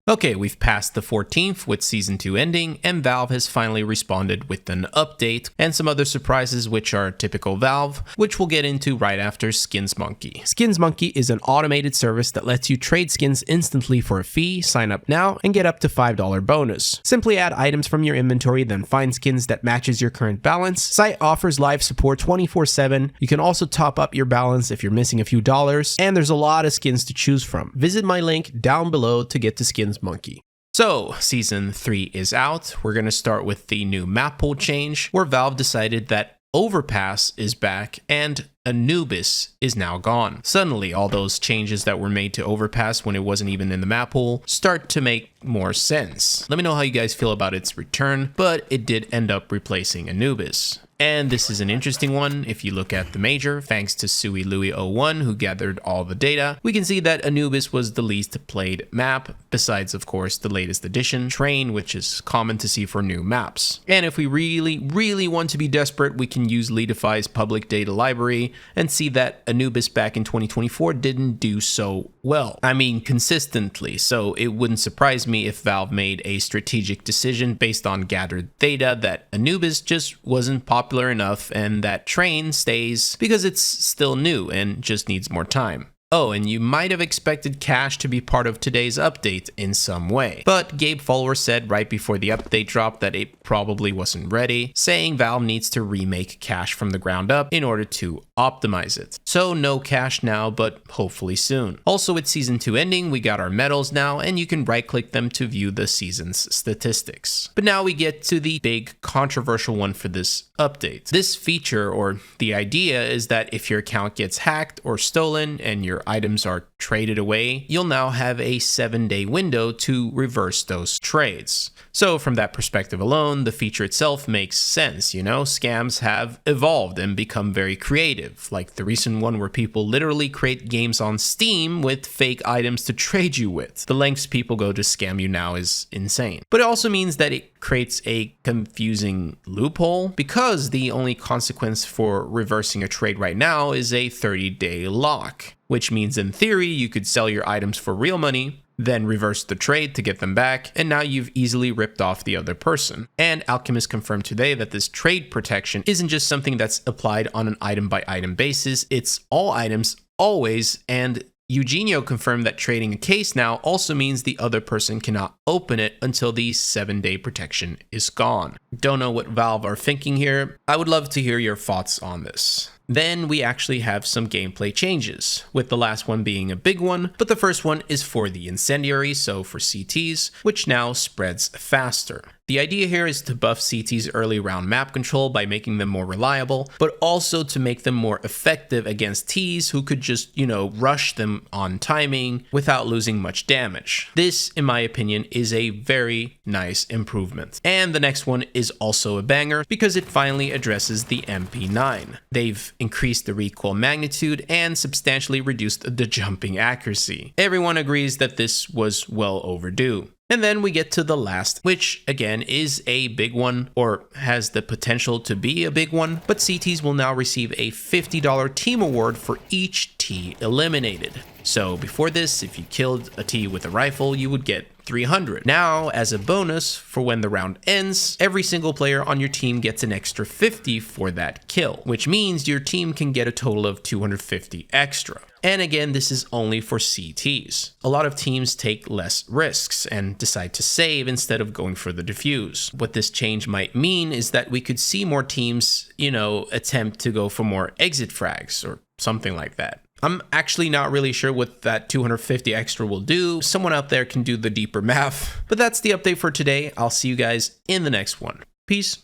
Okay, we've passed the 14th with Season 2 ending, and Valve has finally responded with an update and some other surprises which are typical Valve, which we'll get into right after Skins Monkey. Skins Monkey is an automated service that lets you trade skins instantly for a fee. Sign up now and get up to $5 bonus. Simply add items from your inventory, then find skins that matches your current balance. Site offers live support 24/7. You can also top up your balance if you're missing a few dollars, and there's a lot of skins to choose from. Visit my link down below to get to Skins Monkey. So, Season 3 is out. We're going to start with the new map pool change, where Valve decided that Overpass is back and Anubis is now gone. Suddenly, all those changes that were made to Overpass when it wasn't even in the map pool start to make more sense. Let me know how you guys feel about its return, but it did end up replacing Anubis. And this is an interesting one. If you look at the major, thanks to Suey Louie 01 who gathered all the data, we can see that Anubis was the least played map, besides of course the latest addition, Train, which is common to see for new maps. And if we really want to be desperate, we can use Leadify's public data library and see that Anubis back in 2024 didn't do so well. I mean, consistently, so it wouldn't surprise me if Valve made a strategic decision based on gathered data that Anubis just wasn't popular enough and that Train stays because it's still new and just needs more time. Oh, and you might have expected Cash to be part of today's update in some way, but Gabe Follower said right before the update dropped that it probably wasn't ready, saying Valve needs to remake Cash from the ground up in order to optimize it. So no Cash now, but hopefully soon. Also with Season 2 ending, we got our medals now, and you can right-click them to view the season's statistics. But now we get to the big controversial one for this update. This feature, or the idea, is that if your account gets hacked or stolen and your items are traded away, you'll now have a 7-day window to reverse those trades. So from that perspective alone, the feature itself makes sense, you know? Scams have evolved and become very creative, like the recent one where people literally create games on Steam with fake items to trade you with. The lengths people go to scam you now is insane. But it also means that it creates a confusing loophole, because the only consequence for reversing a trade right now is a 30-day lock, which means in theory you could sell your items for real money, then reverse the trade to get them back, and now you've easily ripped off the other person. And Alchemist confirmed today that this trade protection isn't just something that's applied on an item by item basis, it's all items, always, and Eugenio confirmed that trading a case now also means the other person cannot open it until the 7-day protection is gone. Don't know what Valve are thinking here. I would love to hear your thoughts on this. Then we actually have some gameplay changes, with the last one being a big one, but the first one is for the Incendiary, so for CTs, which now spreads faster. The idea here is to buff CT's early round map control by making them more reliable, but also to make them more effective against Ts who could just, rush them on timing without losing much damage. This, in my opinion, is a very nice improvement. And the next one is also a banger because it finally addresses the MP9. They've increased the recoil magnitude and substantially reduced the jumping accuracy. Everyone agrees that this was well overdue. And then we get to the last, which again is a big one, or has the potential to be a big one, but CTs will now receive a $50 team award for each T eliminated. So before this, if you killed a T with a rifle, you would get 300. Now, as a bonus for when the round ends, every single player on your team gets an extra 50 for that kill, which means your team can get a total of 250 extra. And again, this is only for CTs. A lot of teams take less risks and decide to save instead of going for the defuse. What this change might mean is that we could see more teams, attempt to go for more exit frags or something like that. I'm actually not really sure what that 250 extra will do. Someone out there can do the deeper math. But that's the update for today. I'll see you guys in the next one. Peace.